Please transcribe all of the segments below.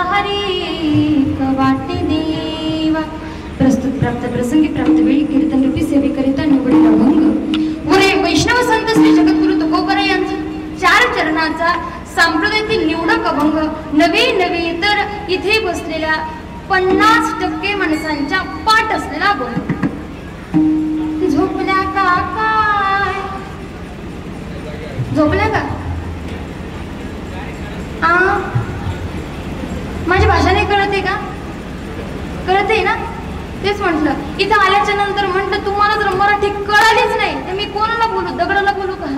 हरी वाटे देवा. प्रस्तुत प्राप्त प्रसंगी प्राप्त वेळी कीर्तन रूपी सेवेकरिता निवडला भंग वरे वैष्णव संत श्री जगद्गुरु तुकोबरा यांचा 4 चरणाचा संप्रदायातील निवडक अभंग नवे तर इथे बसलेल्या 50% माणसांच्या पाठ असलेला अभंग. झोपल्या का काय? झोपल्या का? माझी भाषा नाही कळते का? कळते ना? तेच म्हटलं. इथं आल्याच्या नंतर म्हटलं तुम्हाला जर मराठी कळालीच नाही तर मी कोणाला बोलू? दगडाला बोलू का?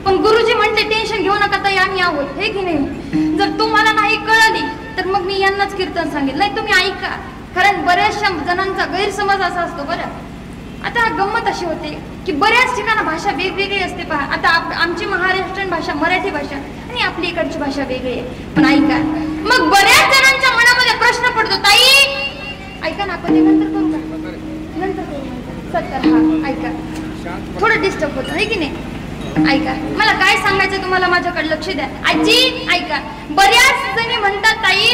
पण गुरुजी म्हणते टेन्शन घेऊ नका ताई, आम्ही आहोत, हे की नाही? जर तुम्हाला नाही कळाली तर मग मी यांनाच कीर्तन सांगेल. नाही तुम्ही ऐका, कारण बऱ्याचशा जणांचा गैरसमज असा असतो. बरं, आता गंमत अशी होते की बऱ्याच ठिकाणी भाषा वेगवेगळी असते. पहा, आता आमची महाराष्ट्रीयन भाषा मराठी भाषा आणि आपली इकडची भाषा वेगळी आहे. पण ऐका, मग बऱ्याच जणांच्या मनामध्ये प्रश्न पडतो, ताई ऐका ना, आपण नंतर करू का? नंतर करू सत्तर. हा ऐका, थोडं डिस्टर्ब होतं, आहे की नाही? ऐका, मला काय सांगायचं तुम्हाला, माझ्याकडे लक्ष द्या. आजी ऐका, बऱ्याच जणी म्हणतात ताई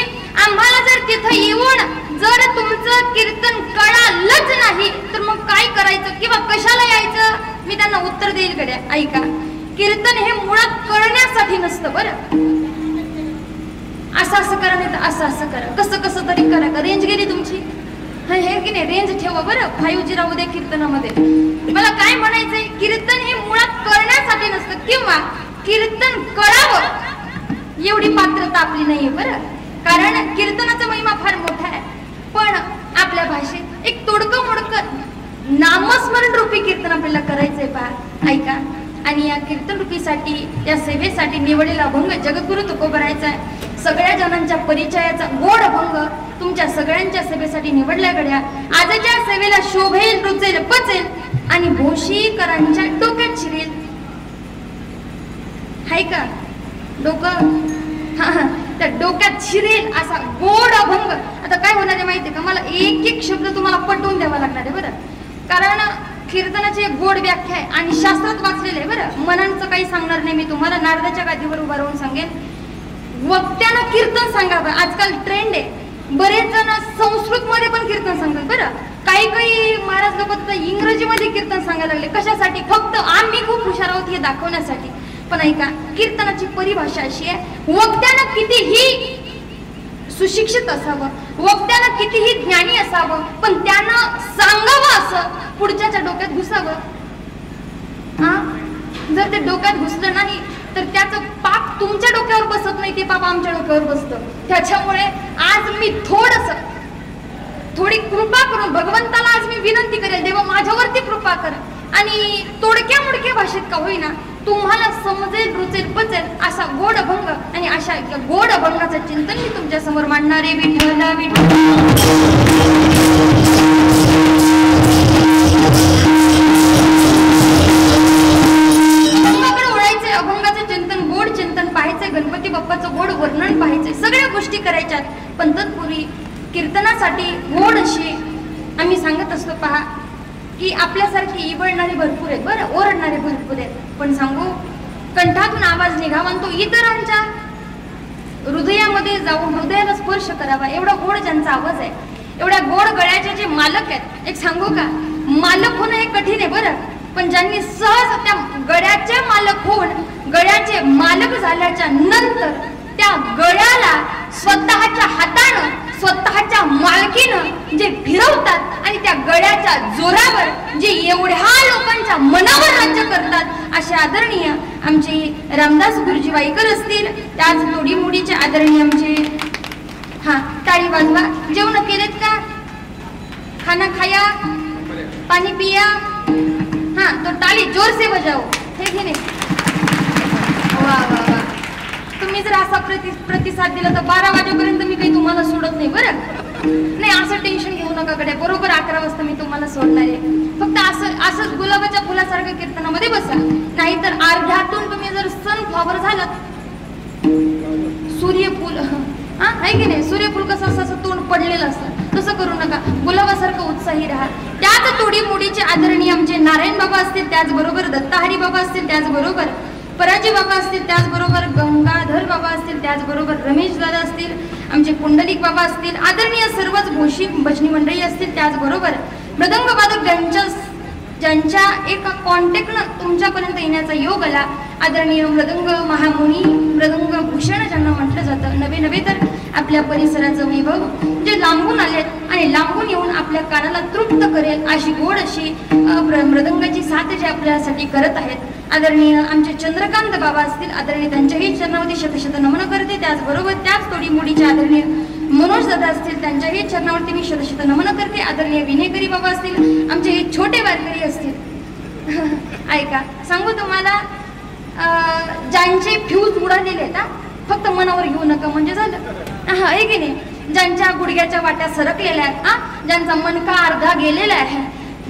आम्हाला जर तिथं येऊन जर तुमचं कीर्तन कळालंच नाही तर मग काय करायचं किंवा कशाला यायचं? मी त्यांना उत्तर देईल. गड्या ऐका, कीर्तन हे मुळात कळण्यासाठी नसतं. बरं, असं करा नाही तर असं करा, कसं तरी करा. का रेंज गेली तुमची? हे की नाही? रेंज ठेवा. बरं, 5G राहू दे कीर्तनामध्ये. मला काय म्हणायचंय, कीर्तन हे मुळात करण्यासाठी नसतं किंवा कीर्तन कळावं एवढी पात्रता आपली नाहीये. बरं, कारण कीर्तनाचा महिमा फार मोठा आहे, पण आपल्या भाषेत एक तोडकं मोडकं नामस्मरण रूपी कीर्तन आपल्याला करायचंय. पहा ऐका, आणि या कीर्तन रूपीसाठी, या सेवेसाठी निवडलेला अभंग जगद्गुरु तुकोबरायचा आहे. सगळ्या जणांच्या परिचयाचा गोड अभंग तुमच्या सगळ्यांच्या सेवेसाठी निवडल्या. गड्या आजच्या सेवेला शोभेल, रुचेल, पचेल आणि भोशीकरांच्या डोक्यात शिरेल. हाय का डोकं? त्या डोक्यात शिरेल असा गोड अभंग. आता काय होणार आहे माहितीये का? मला एक शब्द तुम्हाला पटवून द्यावा लागणार आहे. बरं, कारण कीर्तनाची एक गोड व्याख्या आहे आणि शास्त्रात वाचलेलं आहे. बरं, मनांचं काही सांगणार नाही मी तुम्हाला, नारदाच्या गादीवर उभा राहून सांगेन. वक्त्यानं कीर्तन सांगावं. आजकाल ट्रेंड आहे, बरेच जण संस्कृत मध्ये पण कीर्तन सांगतात. बरं, काही महाराज लोक तर इंग्रजीमध्ये कीर्तन सांगायला लागले. कशासाठी? फक्त आम्ही खूप हुशार आहोत हे दाखवण्यासाठी. पण ऐका, कीर्तनाची परिभाषा अशी आहे, वक्त्यानं कितीही सुशिक्षित असावं, वक्त्यानं कितीही ज्ञानी असावं, पण त्यानं सांगावं असं पुढच्याच्या डोक्यात घुसावं. जर ते डोक्यात घुसलं नाही तर त्याचं पाप तुमच्या डोक्यावर बसत नाही, ते पाप आमच्या डोक्यावर बसतं. त्याच्यामुळे आज मी थोडी कृपा करून भगवंताला आज मी विनंती करेल, देवा माझ्यावरती कृपा कर आणि तोडक्या मोडक्या भाषेत का होईना तुम्हाला समजेल, रुचेल, पचेल असा गोड अभंग आणि अशा गोड अभंगाचं चिंतन मी तुमच्या समोर मांडणारे. विठ्ठला अभंगाकडे ओढायचंय, अभंगाचं चिंतन, गोड चिंतन पाहायचंय, गणपती बाप्पाचं गोड वर्णन पाहायचंय, सगळ्या गोष्टी करायच्यात. पण तत्पूर्वी कीर्तनासाठी गोड अशी आम्ही सांगत असतो. पहा की आपल्यासारखी इबळणारे भरपूर आहेत. बरं, ओरडणारे भरपूर आहेत, पण सांगू, कंठातून आवाज निघावा तो इतरांच्या हृदयामध्ये जाऊन हृदयाला स्पर्श करावा एवढा गोड ज्यांचा आवाज आहे, एवढ्या गोड गळ्याचे जे मालक आहेत, एक सांगू का, मालक होणं हे कठीण आहे. बरं, पण ज्यांनी सहज त्या गळ्याचे मालक होऊन गळ्याचे मालक झाल्याच्या नंतर त्या गळ्याला स्वतःच्या हातानं, स्वतःच्या मालकीनं जे फिरवतात आणि त्या गळ्याच्या जोरावर जे एवढ्या लोकांच्या मनावर राज्य करतात, असे आदरणीय आमचे रामदास गुरुजी वाईकर असतील, त्याच तोडीमोडीचे आदरणीय आमचे, टाळी वाजवा. जेवण केलेत का? खाना खाया, पाणी पिया. तो टाळी जोर से बजाओ, हे घे. वा वा वा, तुम्ही जर असा प्रतिसाद दिला तर 12 वाजेपर्यंत मी काही तुम्हाला सोडत नाही. बरं, नाही असं टेन्शन घेऊ नका कडे, बरोबर 11 वाजता मी तुम्हाला सोडणार आहे. फक्त असंच गुलाबाच्या फुलासारखं कीर्तनामध्ये बसा, नाहीतर अर्ध्यातून तुम्ही जर सनफ्लॉवर झालात, सूर्यफूल आहे की नाही, सूर्यफूल कसं असं तोंड पडलेलं असतं तसं करू नका, गुलाबासारखं उत्साही राहा. त्याच तोडीमोडीचे आदरणीय आमचे नारायण बाबा असतील, त्याचबरोबर दत्ताहरी बाबा असतील, त्याचबरोबर पराजी बाबा असतील, त्याचबरोबर गंगाधर बाबा असतील, त्याचबरोबर रमेश दादा असतील आमचे पुंडलिक बाबा असतील, आदरणीय सर्वच भोशी भजनी मंडळी असतील, त्याचबरोबर मृदंग वादक ज्यांच्या एका कॉन्टॅक्टनं तुमच्यापर्यंत येण्याचा योग आला, आदरणीय मृदंग महामुनी, मृदंग भूषण ज्यांना म्हटलं जातं, नवे तर आपल्या परिसराचं वैभव जे लांबून आलेत आणि लांबून येऊन आपल्या कानाला तृप्त करेल अशी गोड अशी मृदंगाची साथ जे आपल्यासाठी करत आहेत, आदरणीय आमचे चंद्रकांत बाबा असतील, आदरणीय त्यांच्याही चरणावरती शतशत नमन करते. त्याचबरोबर त्याच तोडीमोडीचे आदरणीय मनोज दादा असतील, त्यांच्याही चरणावरती मी शतशत नमन करते. आदरणीय विनेकरी बाबा असतील, आमचे हे छोटे वारकरी असतील. ऐका, सांगू तुम्हाला, ज्यांचे फ्यूज उडालेले आहेत, फक्त मनावर घेऊ नका म्हणजे झालं. आहे की नाही? ज्यांच्या गुडघ्याच्या वाट्या सरकलेल्या आहेत, ज्यांचा मनका अर्धा गेलेला आहे,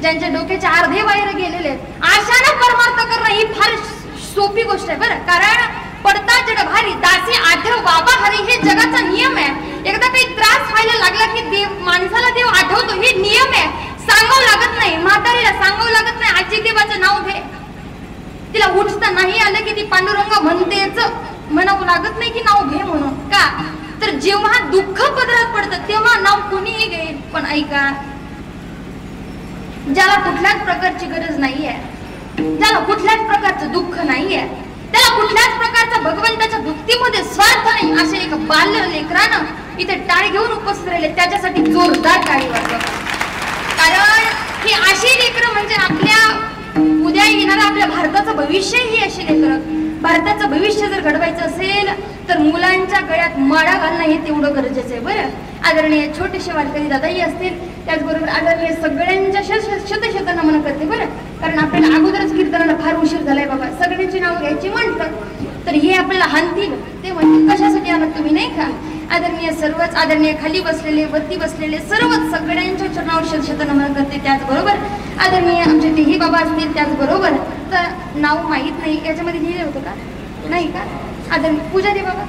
ज्यांच्या डोक्याच्या अर्धे वायर गेलेले आहेत, आशानं परमार्थ करणं ही फार सोपी गोष्ट आहे बरं. कारण पडता जड भारी दासी आठव बाबा हरी, हे जगाचा नियम आहे. एकदा काही त्रास व्हायला लागला की देव, माणसाला देव आठवतो, हे नियम आहे. सांगावं लागत नाही, म्हातारीला सांगावं लागत नाही आजी देवाचं नाव घे. तिला उठता नाही आलं की ती पांडुरंग म्हणतेच, म्हणावं लागत नाही की नाव घे म्हणून. का तर जेव्हा दुःख पदरात पडतं तेव्हा नाव कोणीही घेईल. पण ऐका, ज्याला कुठल्याच प्रकारची गरज नाहीये, ज्याला कुठल्याच प्रकारचं दुःख नाहीये, त्याला कुठल्याच प्रकारचा भगवंताच्या भक्तीमध्ये स्वार्थ नाही, असे एक बाल्य लेकरानं इथे टाळ घेऊन उपस्थित राहिले, त्याच्यासाठी जोरदार टाळी वाजवा. कारण ही अशी लेकरं म्हणजे आपल्या उद्या येणारं आपल्या भारताचं भविष्य ही अशी लेकरं. भारताचं भविष्य जर घडवायचं असेल तर मुलांच्या गळ्यात माळा घालणं हे तेवढं गरजेचं आहे बरं. आदरणीय छोटेसे वारकरी दादाही असतील, त्याचबरोबर आदरणीय सगळ्यांच्या शतशत नमन करते बरं. कारण आपल्याला अगोदरच कीर्तनाला फार उशीर झालाय बाबा, सगळ्यांची नावं घ्यायची म्हटलं तर हे आपल्याला हानतील. ते म्हणतील कशासाठी आणत तुम्ही, नाही का? आदरणीय सर्वच, आदरणीय खाली बसलेले, वरती बसलेले सर्वच सगळ्यांच्या चरणावर शतशत नमन करते. त्याचबरोबर आदरणीय आमचे तेही बाबा असतील, त्याचबरोबर तर नाव माहीत नाही, याच्यामध्ये लिहिलं होतं का नाही का? आदरणीय पूजारी बाबा,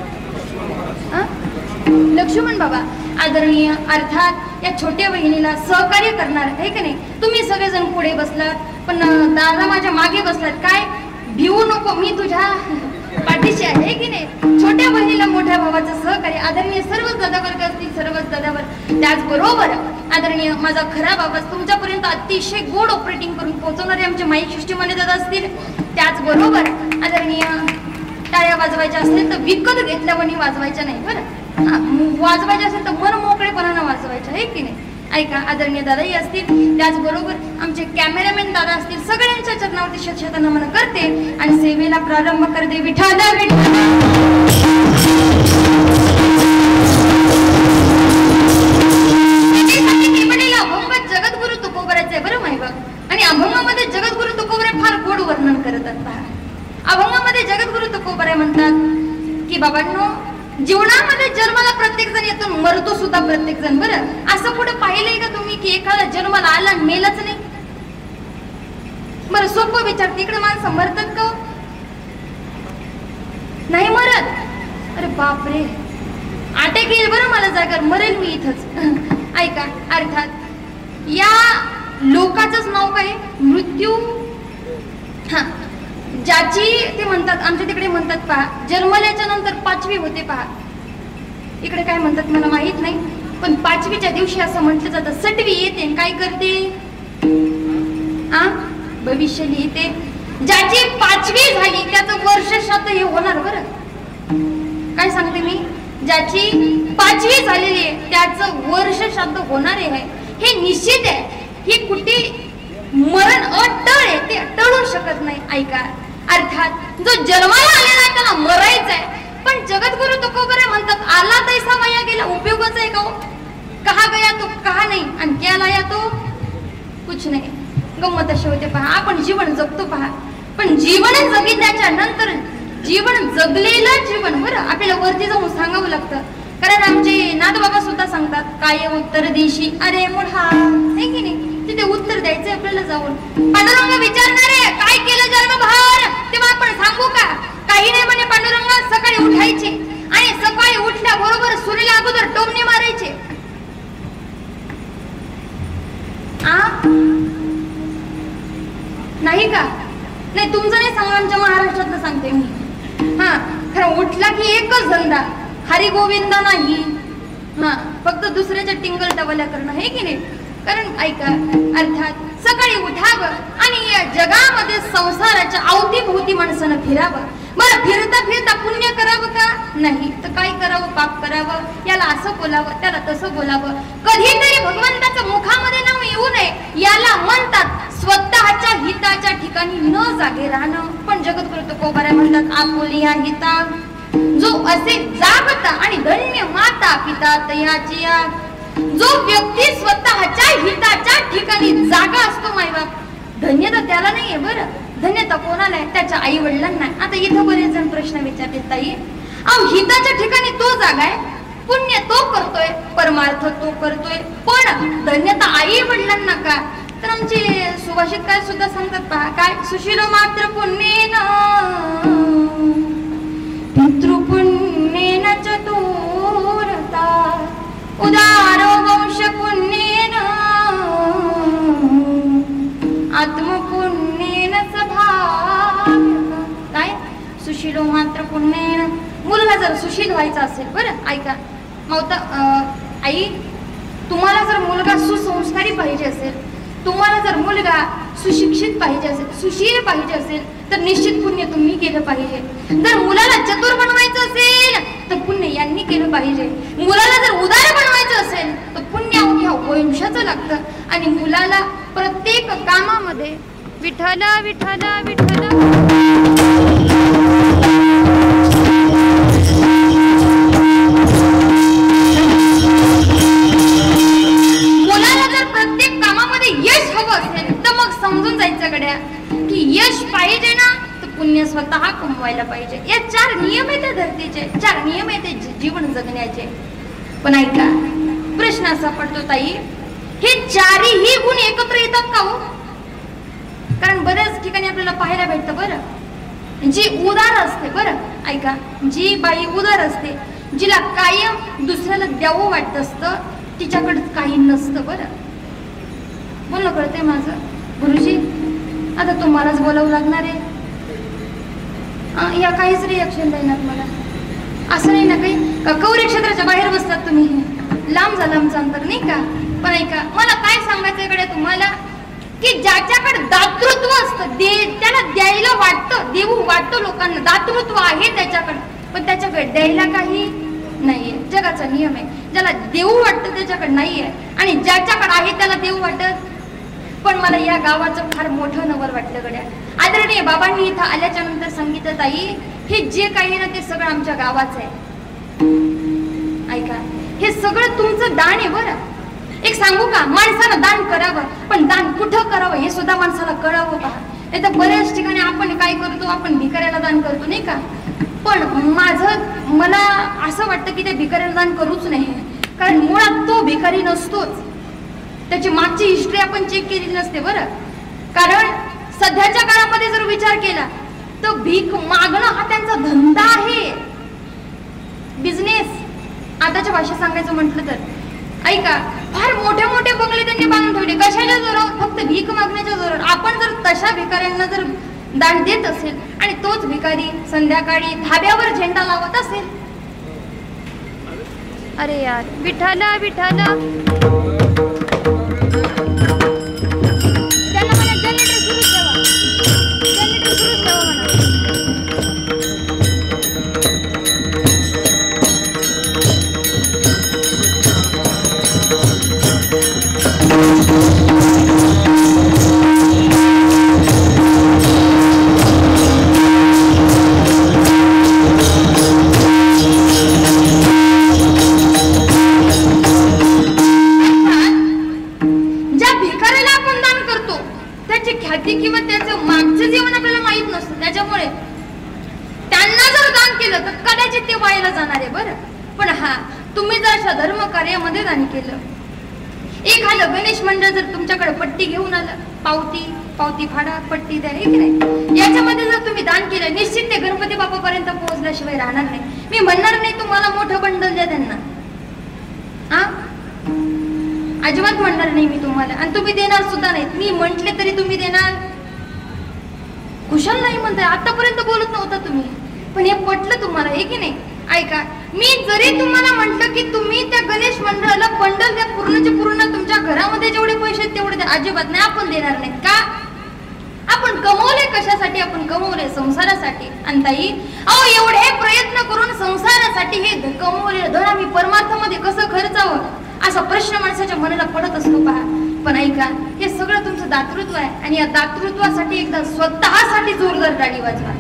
लक्ष्मण बाबा, आदरणीय अर्थात या छोट्या बहिणीला सहकार्य करणार आहे की नाही. तुम्ही सगळेजण पुढे बसलात, पण दादा माझ्या मागे बसलात. काय भिवू नको, मी तुझ्या पाठीशी आहे की नाही. छोट्या बहिणीला मोठ्या भावाचं सहकार्य, आदरणीय सर्वच दादावर्ग असतील, सर्वच दादावर. त्याचबरोबर आदरणीय माझा खरा बाबा तुमच्यापर्यंत अतिशय गोड ऑपरेटिंग करून पोहोचवणारे आमचे माईक शिष्टमंडळी दादा असतील. त्याचबरोबर आदरणीय टाळ्या वाजवायच्या असतील तर विकत घेतल्यावर वाजवायच्या नाही बरं. वाजवायचे असेल तर मन मोकळेपणानं वाजवायचं, आहे की नाही. ऐका, आदरणीय दादाही असतील, त्याचबरोबर आमचे कॅमेरामॅन दादा असतील, सगळ्यांच्या चरणावरती शतशत नमन करते आणि सेवेला प्रारंभ करते. विठ्ठल अभंग जगद्गुरु तुकोबराचे बरं माहिती. आणि अभंगामध्ये जगद्गुरु तुकोबरे फार गोड वर्णन करतात. पहा, अभंगामध्ये जगद्गुरु तुकोबरे म्हणतात की बाबांनो, जीवनामध्ये जन्माला प्रत्येक जण येतो, मरतो सुद्धा प्रत्येक जण बरं. असं पुढे पाहिलंय का तुम्ही की एखादा जन्माला आला आणि मेलाच नाही? बरं सोपं विचार, तिकडे माणसं मरतात का? नाही मरत. अरे बापरे, अटॅक येईल बरं मला जागर, मरेल मी इथंच. ऐका, अर्थात या लोकाचंच नाव काय? मृत्यू. हा, ज्याची ते म्हणतात, आमच्या तिकडे म्हणतात पहा, जन्मल्याच्या नंतर 5वी होते. पहा इकडे काय म्हणतात मला माहित नाही, पण 5वीच्या दिवशी असं म्हटलं जातं, 6वी येते. काय करते? भविष्य लिहिते. ज्याची 5वी झाली त्याचं वर्ष श्राद्ध हे होणार बरं. काय सांगते मी? ज्याची 5वी झालेली आहे त्याचं वर्ष श्राद्ध होणार आहे, हे निश्चित आहे. हे कुठे मरण अटळ आहे, ते टळू शकत नाही. ऐका, अर्थात जो जन्माला आलेला आहे त्याला मरायचं आहे. पण जगद्गुरु तुकोबरे म्हणतात, आला तैसा वया गेला, उपयोगच आहे का? कहा गया तो कहा नाही, आणि क्या लाया तो कुछ नाही. गंमत अशी होते. पहा, आपण जीवन जगतो पहा, पण जीवन जगितल्याच्या नंतर जीवन जगलेलं जीवन बरं आपल्याला वरती जाऊन सांगावं लागतं. कारण आमचे नाथबाबा सुद्धा सांगतात, काय उत्तर देशी अरे मुढा, नाही की नाही. तिथे उत्तर द्यायचं आपल्याला जाऊन. पांडुरंग विचारणारे काय केलं जन्मभर, तेव्हा आपण सांगू का? काही नाही म्हणे पांडुरंग. सकाळी उठायचे आणि सकाळी उठल्याबरोबर सूर्याला अगोदर टोमणे मारायचे. नाही का? नाही, तुमचं नाही सांगा, आमच्या महाराष्ट्रातलं सांगते मी. हा, खरं उठला की एकच धंदा, हरिगोविंद नाही, नुसतं दुसऱ्याच्या टिंगल टवल्या करणं हे की नाही. कारण ऐका, अर्थात सकाळी उठावं आणि या जगामध्ये संसाराच्या अवतीभोवती माणसानं फिरावं. बरं, फिरता फिरता पुण्य करावं का? नाही. तर काय करावं? पाप करावं. याला असं बोलावं, त्याला तसं बोलावं. कधीतरी भगवंताच्या मुखामध्ये नाव येऊ नये याला म्हणतात स्वतःच्या हिताच्या ठिकाणी न जागे राहणं. पण जगद्गुरु तुकोबाराय म्हणतात आपुलिया हिता जो असे जागता आणि धन्य माता पिता तयाची. जो व्यक्ती स्वतःच्या हिताच्या ठिकाणी जागा असतो मायबाप, धन्यता त्याला नाहीये. बरं, धन्यता कोणाला आहे? त्याच्या आई वडिलांना. आता इथं बरेच जण प्रश्न विचारतात, ताई अहो हिताच्या ठिकाणी तो जागा आहे, पुण्य तो करतोय, परमार्थ तो करतोय, पण धन्यता आई वडिलांना का? तर आमचे सुभाषित काय सुद्धा सांगतात पहा, काय सुशील मात्र पुण्येन पितृपुण्येन चतुरता उदारो वंश पुण्येन आत्मपुण्येन सभाव्य. काय सुशीलो मात्र पुण्येन. मुलगा जर सुशील व्हायचा असेल, बरं ऐका मावता आई, तुम्हाला जर मुलगा सुसंस्कारी पाहिजे असेल, तुम्हाला जर मुलगा सुशिक्षित पाहिजे असेल, सुशील पाहिजे असेल, तर निश्चित पुण्य तुम्ही केलं पाहिजे. जर मुलाला चतुर बनवायचं असेल तर पुण्य यांनी केलं पाहिजे. मुलाला जर उदार बनवायचं असेल तर पुण्य अवघ्या वंशाचं लागतं. आणि मुलाला प्रत्येक कामामध्ये विठ्ठल विठ्ठल विठ्ठल समजून जायचं गड्या की यश पाहिजे ना तर पुण्य स्वतः कमवायला पाहिजे. या 4 नियम आहेत त्या धरतीचे, 4 नियम आहेत जीवन जगण्याचे. पण ऐका, प्रश्न असा पडतो ताई, हे 4ही गुण एकत्र येतात का हो? कारण बऱ्याच ठिकाणी आपल्याला पाहायला भेटतं, बरं जी उदार असते, बरं ऐका, जी बाई उदार असते, जिला कायम दुसऱ्याला द्यावं वाटत असतं, तिच्याकडे काही नसतं. बरं बोलणं कळतंय माझं? गुरुजी आता तुम्हालाच बोलावं लागणार आहे. या काहीच रिॲक्शन देणार मला असं नाही ना काही का? कौरी क्षेत्राच्या बाहेर बसतात तुम्ही, लांब झालं आमचं अंतर नाही का? पण ऐका, मला काय सांगायचं इकडे तुम्हाला की ज्याच्याकडे दातृत्व असतं, त्याला द्यायला वाटतं, देऊ वाटतं लोकांना, दातृत्व आहे त्याच्याकडे, पण त्याच्याकडे द्यायला काही नाहीये. जगाचा नियम आहे, ज्याला देऊ वाटतं त्याच्याकडे नाहीये, आणि ज्याच्याकडे आहे त्याला देऊ वाटत. पण मला या गावाचं फार मोठं नवल वाटलं गड्या. आदरणीय बाबांनी इथं आल्याच्या नंतर सांगितलं, ताई हे जे काही ना ते सगळं आमच्या गावाचं आहे. ऐका, हे सगळं तुमचं दान आहे. बरं एक सांगू का, माणसानं दान करावं, पण दान कुठं करावं हे सुद्धा माणसाला कळावं पहा. नाही तर बऱ्याच ठिकाणी आपण काय करतो, आपण भिकाऱ्याला दान करतो नाही का? पण मला असं वाटतं की ते भिकाऱ्याला दान करूच नाही, कारण मुळात तो भिकारी नसतोच. त्याची मागची हिस्ट्री आपण चेक केलेली नसते. बरं कारण सध्याच्या काळामध्ये जर विचार केला तर भीक मागणं हा त्यांचा धंदा आहे, बिझनेस. आताच्या भाषेत सांगायचं म्हटलं तर ऐका, फार मोठे मोठे बंगले त्यांनी बांधून ठेवले. कशाच्या जोरावर? फक्त भीक मागण्याच्या जोरावर. आपण जर तशा भिकाऱ्यांना जर दान देत असेल आणि तोच भिकारी संध्याकाळी धाब्यावर झेंडा लावत असेल, अरे यार विठ्ठल विठ्ठल, किंवा त्याचं मागचं जीवन आपल्याला माहित नसतं, त्याच्यामुळे त्यांना जर दान केलं तर कदाचित ते वायाला जाणार आहे. बरं पण हा, तुम्ही जर अशा धर्म कार्यामध्ये दान केलं, एखादं गणेश मंडळ जर तुमच्याकडे पट्टी घेऊन आलं, पावती फाडा, पट्टी द्या, हे की नाही, याच्यामध्ये जर तुम्ही दान केलं, निश्चित ते गणपती बाप्पापर्यंत पोहोचल्याशिवाय राहणार नाही. मी म्हणणार नाही तुम्हाला मोठं बंडल द्या त्यांना, हा अजिबात म्हणणार नाही मी तुम्हाला, आणि तुम्ही देणार सुद्धा नाही. मी म्हंटले तरी तुम्ही देणार? कुशल नाही म्हणताय, आतापर्यंत बोलत नव्हता तुम्ही, पण हे पटलं तुम्हाला, हे की नाही? ऐका, मी जरी तुम्हाला म्हटलं की तुम्ही त्या गणेश पंधराला बंडल द्या, पूर्णचे पूर्ण. तुमच्या घरामध्ये जेवढे पैसे आहेत तेवढे द्या. अजिबात नाही, आपण देणार नाही. का? आपण कमवले कशासाठी? आपण कमवले संसारासाठी. आणि ताई, अहो एवढे प्रयत्न करून संसारासाठी हे कमवले धन आम्ही परमार्थामध्ये कसं खर्चावं, असा प्रश्न माणसाच्या मनाला पडत असतो पहा. पण ऐका, हे सगळं तुमचं दातृत्व आहे आणि या दातृत्वासाठी एकदा स्वतःसाठी जोरदार टाळी वाजवा.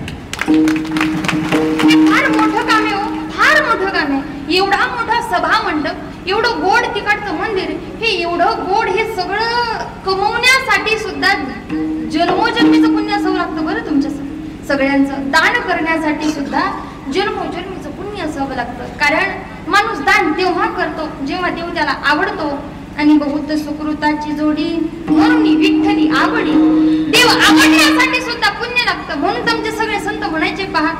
हे फार मोठं काम आहे हो, फार मोठं काम आहे. एवढा मोठा सभा मंडप, एवढं गोड तिकडचं मंदिर, हे एवढं गोड, हे सगळं कमवण्यासाठी सुद्धा जन्मोजन्मीचं पुण्य असावं लागतं बरं. तुमच्या सगळ्यांचं दान करण्यासाठी सुद्धा जन्मोजन्मीचं पुण्य असावं लागतं. कारण माणूस दान तेव्हा करतो जेव्हा देव त्याला आवडतो. आणि बहुत सुकृताची जोडी म्हणून विठ्ठली आवडी. देव आवडण्यासाठी सुद्धा पुण्य लागतं. म्हणून तुमचे सगळे संत म्हणायचे पहा,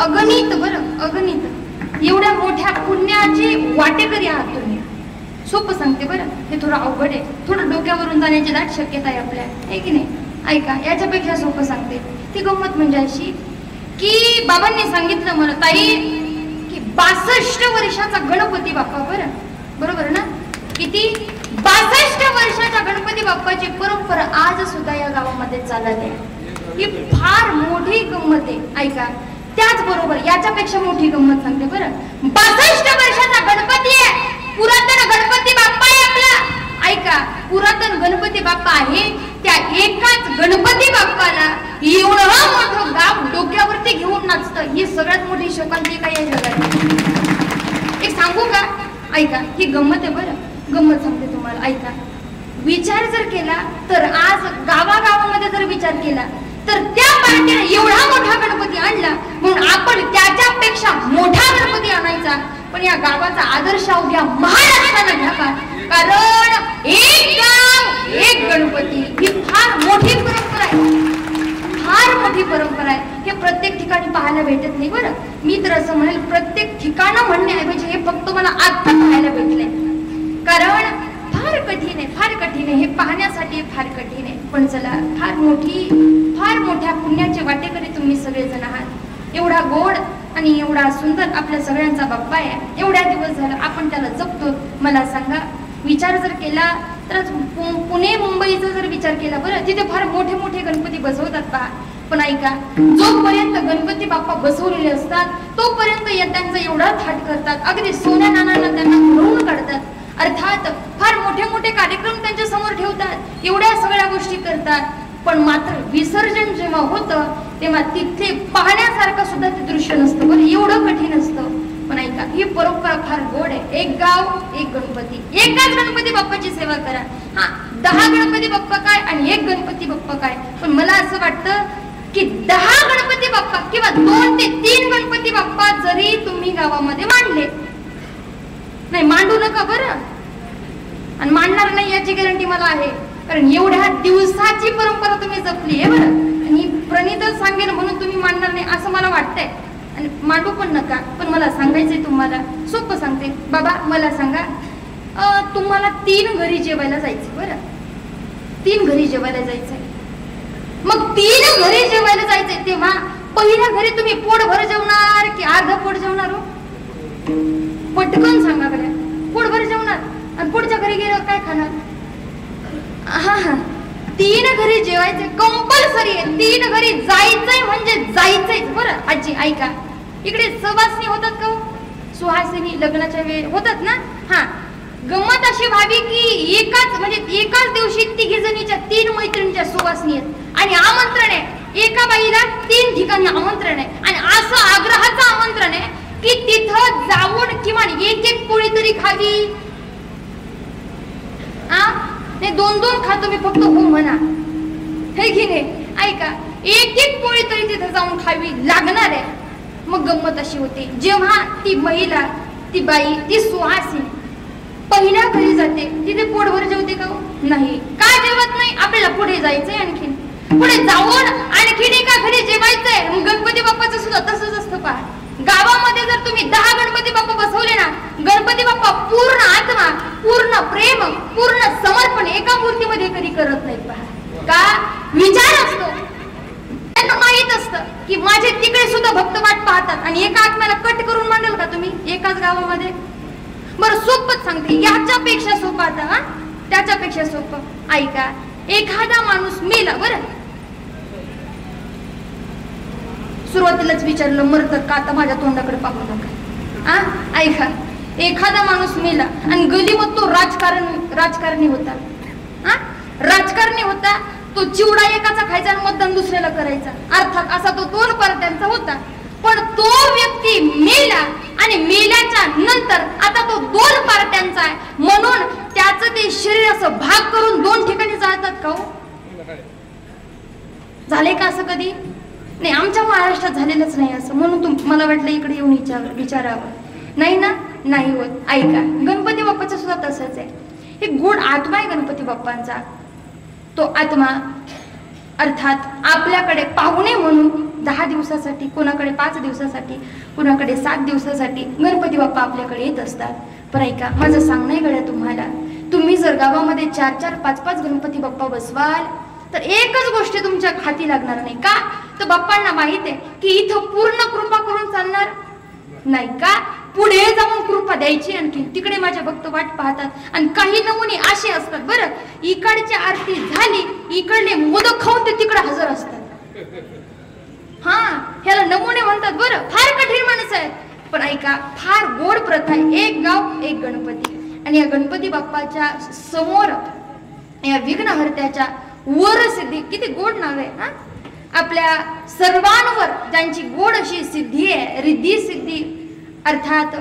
अगणित बरं, अगणित एवढ्या मोठ्या पुण्याची वाटेकरी आहात तुम्ही. सोपं सांगते बरं, हे थोडं अवघड आहे, थोडं डोक्यावरून जाण्याची दाट शक्यता आहे आपल्या, आहे की नाही. ऐका, याच्यापेक्षा सोपं सांगते. ती गंमत म्हणजे अशी की बाबांनी सांगितलं मला, ताई, की 62 वर्षाचा गणपती बाप्पा, बरं बरोबर ना, किती 62 वर्षाच्या गणपती बाप्पाची परंपरा आज सुद्धा या गावामध्ये चालत आहे. ही फार मोठी गंमत आहे. ऐका, त्याचबरोबर याच्यापेक्षा मोठी गंमत सांगते बरं. 62 वर्षाचा गणपती आहे, पुरातन गणपती बाप्पा आहे आपला. ऐका, पुरातन गणपती बाप्पा आहे, त्या एकाच गणपती बाप्पाला एवढं मोठं गाव डोक्यावरती घेऊन नाचतं. ही सगळ्यात मोठी शोकांती काय आहे जगात. एक सांगू का? ऐका, ही गंमत आहे बरं, गंमत सांगते तुम्हाला. ऐका, विचार जर केला तर आज गावागावामध्ये जर विचार केला तर त्या पार्टीने एवढा मोठा गणपती आणला म्हणून आपण त्याच्यापेक्षा मोठा गणपती आणायचा. पण या गावाचा आदर्श उद्या महाराष्ट्राला घ्यावा, कारण एक गाव एक गणपती ही फार मोठी परंपरा आहे, फार मोठी परंपरा आहे. हे प्रत्येक ठिकाणी पाहायला भेटत नाही बरं. मी तर असं म्हणेल, प्रत्येक ठिकाणं म्हणण्याऐवजी हे फक्त मला आता पाहायला भेटले, कारण फार कठीण आहे, फार कठीण आहे. हे पाहण्यासाठी फार कठीण आहे. पण चला, फार मोठ्या पुण्याचे वाटेकरी तुम्ही सगळेजण आहात. एवढा गोड आणि एवढा सुंदर आपल्या सगळ्यांचा बाप्पा आहे. एवढ्या दिवस झालं आपण त्याला जपतो. मला सांगा, विचार जर केला तर पुणे मुंबईचा जर विचार केला बरं, तिथे फार मोठे मोठे गणपती बसवतात पहा. पण ऐका, जोपर्यंत गणपती बाप्पा बसवलेले असतात तोपर्यंत त्यांचा एवढा थाट करतात, अगदी सोन्या नानांना त्यांना घडवून काढतात. अर्थात फार मोठे मोठे कार्यक्रम त्यांच्या समोर ठेवतात. सजवतात, एवढ्या सगळ्या गोष्टी करतात, पण मात्र विसर्जन जेव्हा होतं तेव्हा तिथे पाहण्यासारखं सुद्धा ते दृश्य नसतं बरं, एवढं कठीण असतं. पण ऐका, ही परंपरा फार गोड आहे. एक गाव एक गणपती, एकाच गणपती बाप्पाची सेवा करा. हा, 10 गणपती बाप्पा काय आणि एक गणपती बाप्पा काय, पण मला असं वाटतं की 10 गणपती बाप्पा किंवा 2 ते 3 गणपती बाप्पा जरी तुम्ही गावामध्ये मांडले, नाही मांडू नका बरं, आणि मांडणार नाही याची गॅरंटी मला आहे, कारण एवढ्या दिवसाची परंपरा तुम्ही जपली आहे बरं. आणि प्रणितच सांगेल म्हणून तुम्ही मांडणार नाही असं मला वाटतंय, आणि मांडू पण नका. पण मला सांगायचंय तुम्हाला, सोपं सांगते बाबा. मला सांगा, तुम्हाला 3 घरी जेवायला जायचं बरं, 3 घरी जेवायला जायचंय. मग 3 घरी जेवायला जायचंय तेव्हा पहिल्या घरी तुम्ही पोटभर जेवणार की अर्ध पोट जेवणार हो? पटकन सांगा बरं. पोटभर जेवणार, आणि पुढच्या घरी गेल्यावर काय खाणार? हा हा, 3 घरी जेवायचे कंपल्सरी आहे. 3 घरी जायचंय म्हणजे जायचंय बरं. आजी ऐका, इकडे सवासणी होतात का, सुहासिनी लग्नाच्या वेळ होतात ना. हा, गंमत अशी व्हावी की एकाच दिवशी 3 जणीच्या 3 मैत्रिणीच्या सुवासनी आहेत आणि आमंत्रण आहे. एका बाईला 3 ठिकाणी आमंत्रण आहे, आणि असं आग्रहाचं आमंत्रण आहे की तिथं जाऊन किमान 1-1 पोळी तरी खावी. नाही 2-2 खा तुम्ही, फक्त हो म्हणा, हे की नाही. ऐका, 1-1 पोळी तरी तिथं जाऊन खावी लागणार आहे. मग गंमत अशी होते, जेव्हा ती महिला, ती बाई, ती सुहासिनी पहिल्या घरी जाते, तिथे पोटभर जेवते का? नाही. काय जेवत नाही? आपल्याला पुढे जायचंय, आणखीन पुढे जाऊन आणखीन एका घरी जेवायचंय. गणपती बाप्पाचं सुद्धा तसंच असतं पहा. गावामध्ये जर तुम्ही 10 गणपती बाप्पा बसवले ना, गणपती बाप्पा पूर्ण आत्मा, पूर्ण प्रेम, पूर्ण समर्पण एका मूर्तीमध्ये कधी करत नाहीत पहा. का? विचार असतो, त्यांना माहित असतं की माझे तिकडे सुद्धा भक्त वाट पाहतात, आणि एका आत्म्याला कट करून मांडाल का तुम्ही एकाच गावामध्ये? बरं, सोपच सांगते, याच्यापेक्षा सोपं आता, हा त्याच्यापेक्षा सोपं ऐका. एखादा माणूस मेला बरं, सुरुवातीलाच विचारलं मरतात का, आता माझ्या तोंडाकडे पाहू नका. ऐका, एखादा माणूस मेला आणि गलीमध्ये तो राजकारणी होता. राजकारणी होता, तो चिवडा एकाचा खायचा आणि मतदान दुसऱ्याला करायचा, अर्थात असा तो 2 पार्ट्यांचा होता. पण तो व्यक्ती मेला, आणि मेल्याच्या नंतर आता तो 2 पार्ट्यांचा आहे, म्हणून त्याचं ते शरीर असं भाग करून 2 ठिकाणी जाळतात का हो? झाले का असं कधी? नाही, आमच्या महाराष्ट्रात झालेलंच नाही असं, म्हणून मला वाटलं इकडे येऊन विचारावं. नाही ना, नाही होत. ऐका, गणपती बाप्पाचं सुद्धा तसंच आहे. हे गोड आत्मा आहे गणपती बाप्पांचा. तो आत्मा अर्थात आपल्याकडे पाहुणे म्हणून 10 दिवसासाठी, कोणाकडे 5 दिवसासाठी, कोणाकडे 7 दिवसासाठी गणपती बाप्पा आपल्याकडे येत असतात. पण ऐका, माझं सांगणं आहे गड्या तुम्हाला, तुम्ही जर गावामध्ये 4-4, 5-5 गणपती बाप्पा बसवाल तर एकच गोष्ट तुमच्या हाती लागणार नाही. का? तर बाप्पांना माहित आहे की इथं पूर्ण कृपा करून चालणार नाही. का? पुढे जाऊन कृपा द्यायची, आणखी तिकडे माझे भक्त वाट पाहतात. आणि काही नमुने असे असतात बरं, इकडची आरती झाली, इकडले मोदक खाऊन ते तिकडे हजर असतात. हा, ह्याला नमुने म्हणतात बरं. फार कठीण माणसं आहेत, पण ऐका, फार गोड प्रथा आहे. एक गाव एक गणपती, आणि या गणपती बाप्पाच्या समोर या विघ्नहर्त्याच्या वर सिद्धी, किती गोड नाव आहे. हा, आपल्या सर्वांवर ज्यांची गोड अशी सिद्धी आहे, रिद्धी सिद्धी, अर्थात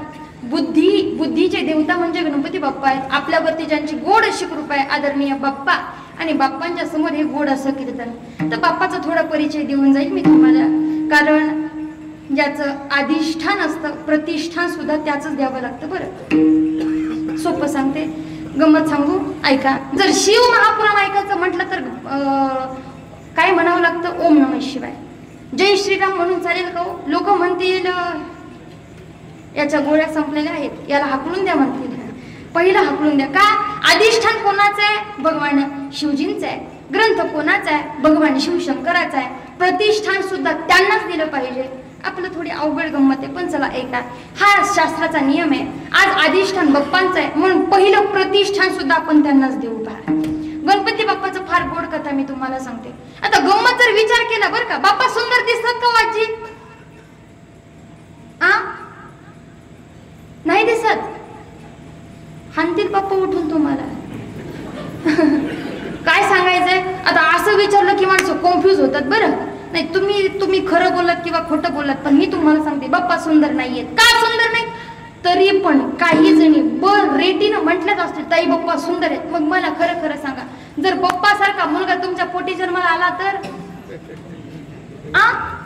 बुद्धीचे देवता म्हणजे गणपती बाप्पा आहेत. आपल्यावरती ज्यांची गोड अशी कृपा आहे, आदरणीय बाप्पा, आणि बाप्पांच्या समोर हे गोड असं कीर्तन. तर बाप्पाचा थोडा परिचय देऊन जाईल मी तुम्हाला, कारण ज्याचं अधिष्ठान असतं, प्रतिष्ठान सुद्धा त्याच द्यावं लागतं बरं. सोपं सांगते, गमत सांगू, ऐका. जर शिव महापुराण ऐकायचं म्हटलं तर काय म्हणावं लागतं? ओम नमः शिवाय, जय श्रीराम म्हणून चालेल का? लोक म्हणतील याच्या गोळ्या संपलेल्या आहेत, याला हाकलून द्या म्हणतील. पहिलं हाकलून द्या. का? अधिष्ठान कोणाचं आहे? भगवान शिवजींचं आहे. ग्रंथ कोणाचा आहे? भगवान शिवशंकराचा आहे. प्रतिष्ठान सुद्धा त्यांनाच दिलं पाहिजे. आपलं थोडी अवघड गंमत आहे, पण चला ऐका, हा शास्त्राचा नियम आहे. आज अधिष्ठान बाप्पांचं आहे, म्हणून पहिलं प्रतिष्ठान सुद्धा आपण त्यांनाच देऊ. पहा, गणपती बाप्पाचं फार गोड कथा मी तुम्हाला सांगते. आता गंमत जर विचार केला बरं का, बाप्पा सुंदर दिसतात का आजी? नाही दिसत? हानतील बाप्पा उठून तुम्हाला. असं विचारलं की माणसं कन्फ्यूज होतात बरं. नाही तुम्ही खरं बोललात किंवा खोटं बोललात, पण मी तुम्हाला सांगते बाप्पा सुंदर नाहीयेत. का सुंदर नाही? तरी पण काही जणी रेटीनं म्हटल्याच असतील ताई बाप्पा सुंदर आहेत. मग मला खरं खरं सांगा, जर बाप्पा सारखा मुलगा तुमच्या पोटी जन्माला आला तर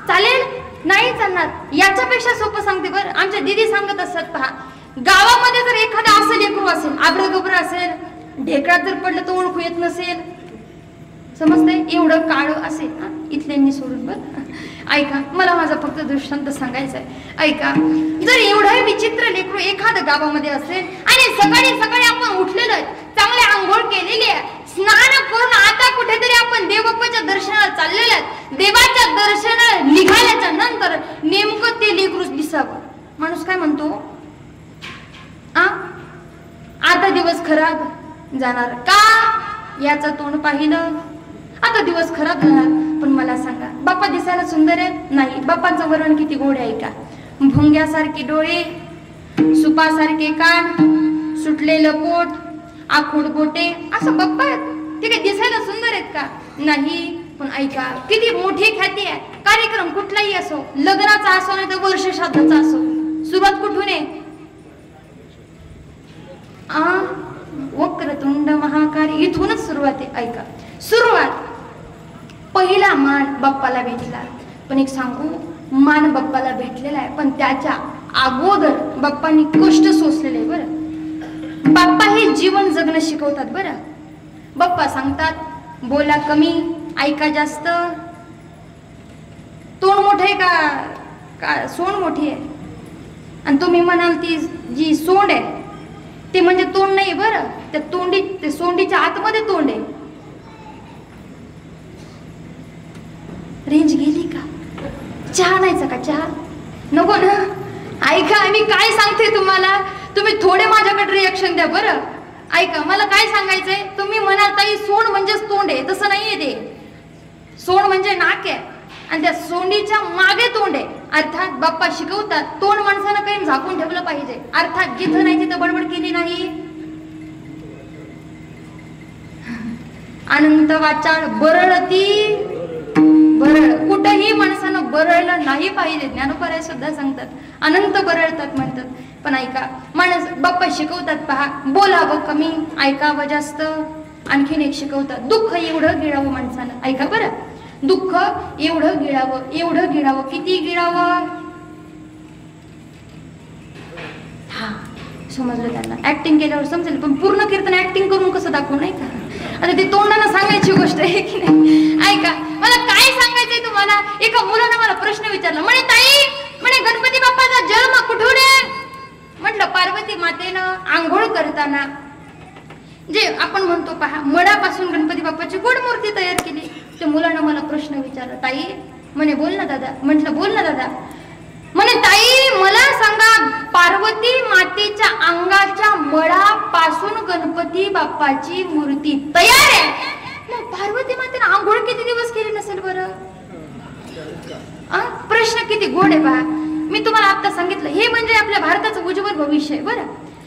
चालेल? नाही चालणार. याच्यापेक्षा सोपं सांगते बरं. आमच्या दीदी सांगत असतात, पहा, गावामध्ये जर एखादं असं लेकरू असेल, आब्रगब्र असेल, ढेकळात जर पडलं तर ओळखू येत नसेल, समजतंय, एवढं काळ असेल, इथल्यांनी सोडून बरं. ऐका, मला माझा फक्त दृष्टांत सांगायचा आहे. ऐका, जर एवढं विचित्र लेकरू एखादं गावामध्ये असेल आणि सकाळी सकाळी आपण उठलेलो आहे, चांगले आंघोळ केलेली आहे, स्नान करून आता कुठेतरी आपण देवबाप्पाच्या दर्शनाला चाललेले आहेत, देवाच्या दर्शनाला निघाल्याच्या नंतर नेमकं ते लेकरू दिसावं, माणूस काय म्हणतो? आता दिवस खराब जाणार का? याचं तोंड पाहिलं आता दिवस खराब जाणार. पण मला सांगा, बाप्पा दिसायला सुंदर आहे? नाही. बाप्पांचं वरण किती गोड आहे का? भुंग्यासारखे डोळे, सुपासारखे कान, सुटलेलं पोट, आखूड बोटे, असं बाप्पा आहेत. ते काही दिसायला सुंदर आहेत का? नाही. पण ऐका, किती मोठी ख्याती आहे. कार्यक्रम कुठलाही असो, लग्नाचा असो नाही तर वर्षश्राद्धाचा असो, सुरुवात कुठून आहे? वक्रतुंड महाकाय, इथूनच सुरुवात आहे. ऐका, सुरुवात पहिला मान बाप्पाला भेटला. पण एक सांगू, मान बाप्पाला भेटलेला आहे, पण त्याच्या अगोदर बाप्पांनी कष्ट सोसलेले आहे बरं. बाप्पा हे जीवन जगणं शिकवतात बरं. बाप्पा सांगतात, बोला कमी, ऐका जास्त. तोंड मोठे का सोंड मोठी आहे? आणि तुम्ही म्हणाल ती जी सोंड आहे ते म्हणजे तोंड नाही बरं, त्या सोंडीच्या आतमध्ये तोंड आहे. रेंज गेली का? चहा नाहीचा का? चहा नको ना? ऐका, मी काय सांगते तुम्हाला, तुम्ही थोडे माझ्याकडे रिएक्शन द्या बरं. ऐका, मला काय सांगायचंय. तुम्ही म्हणाल ताई सोंड म्हणजेच तोंड आहे, तसं नाहीये ते. सोंड म्हणजे नाक आहे आणि त्या सोंडीच्या मागे तोंड आहे. अर्थात बाप्पा शिकवतात, तोंड माणसानं काही झाकून ठेवलं पाहिजे. अर्थात जिथं नाही तिथं बडबड केली नाही. अनंत वाचाळ बरळती बरळ, कुठेही माणसानं बरळलं नाही पाहिजे. ज्ञानोपाराय सुद्धा सांगतात अनंत बरळतात म्हणतात. पण ऐका, माणस बाप्पा शिकवतात, पहा, बोलावं कमी, ऐकावं जास्त. आणखीन एक शिकवतात, दुःख एवढं गिळावं माणसानं. ऐका बरं, दुःख एवढं गिळावं. किती गिळावं? हा, समजलं त्यांना. ऍक्टिंग केल्यावर समजेल, पण पूर्ण कीर्तन ऍक्टिंग करून कसं दाखवू, नाही का? आता ते तोंडानं सांगायची गोष्ट आहे की नाही? ऐका, मला काय सांगायचंय तुम्हाला. एका मुलानं मला प्रश्न विचारला, म्हणे ताई, म्हणे गणपती बाप्पाचा जन्म कुठून आहे? म्हटलं पार्वती मातेनं आंघोळ करताना, जे आपण म्हणतो पहा, मडापासून गणपती बाप्पाची गोड मूर्ती तयार केली. त्या मुलानं मला प्रश्न विचारला, ताई, म्हणे बोल ना दादा. म्हटलं बोल ना दादा. म्हणे ताई, मला सांगा, पार्वती मातेच्या अंगाच्या मडापासून गणपती बाप्पाची मूर्ती तयार आहे, मग पार्वती मातेने आंघोळ किती दिवस केली नसेल बरं? प्रश्न किती गोड आहे पहा. मी तुम्हाला आता सांगितलं, हे म्हणजे आपल्या भारताचं उज्ज्वल भविष्य आहे बरं.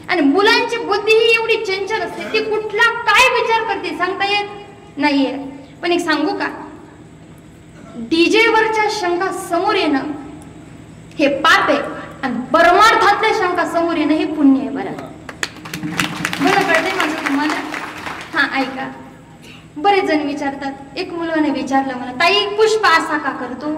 आणि मुलांची बुद्धी ही एवढी चंचल असते, ती कुठला काय विचार करते सांगता येत नाहीये. पण एक सांगू का, डीजे वरच्या शंका समोर येणं हे पाप आहे आणि परमार्थातल्या शंका समोर येणं हे पुण्य आहे बरं. मला कळतंय माझं तुम्हाला? हा, ऐका, बरेच जण विचारतात. एक मुलाने विचारलं मला, ताई, पुष्प असा का करतो?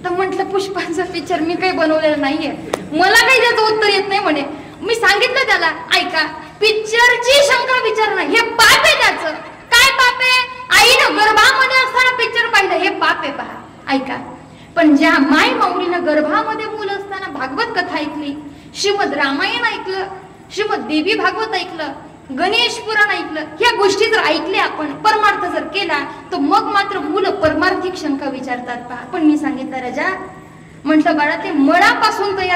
तर म्हटलं, पुष्पाचा पिक्चर मी काही बनवलेलं नाहीये, मला काही त्याचं उत्तर येत नाही म्हणे. मी सांगितलं त्याला, ऐका, पिक्चरची शंका विचारणं हे पाप आहे. त्याचं काय पाप आहे? आईनं गर्भामध्ये असताना पिक्चर पाहिलं हे पाप आहे पहा. ऐका, पण ज्या माय माऊलीनं गर्भामध्ये मूल असताना भागवत कथा ऐकली, श्रीमद रामायण ऐकलं, श्रीमद देवी भागवत ऐकलं, गणेश पुराण ऐकलं, ह्या गोष्टी जर ऐकल्या आपण, परमार्थ जर केला, तर मग मात्र मुलं परमार्थिक शंका विचारतात पहा. पण मी सांगितलं, राजा, म्हटलं बाळा, ते मळापासून तयार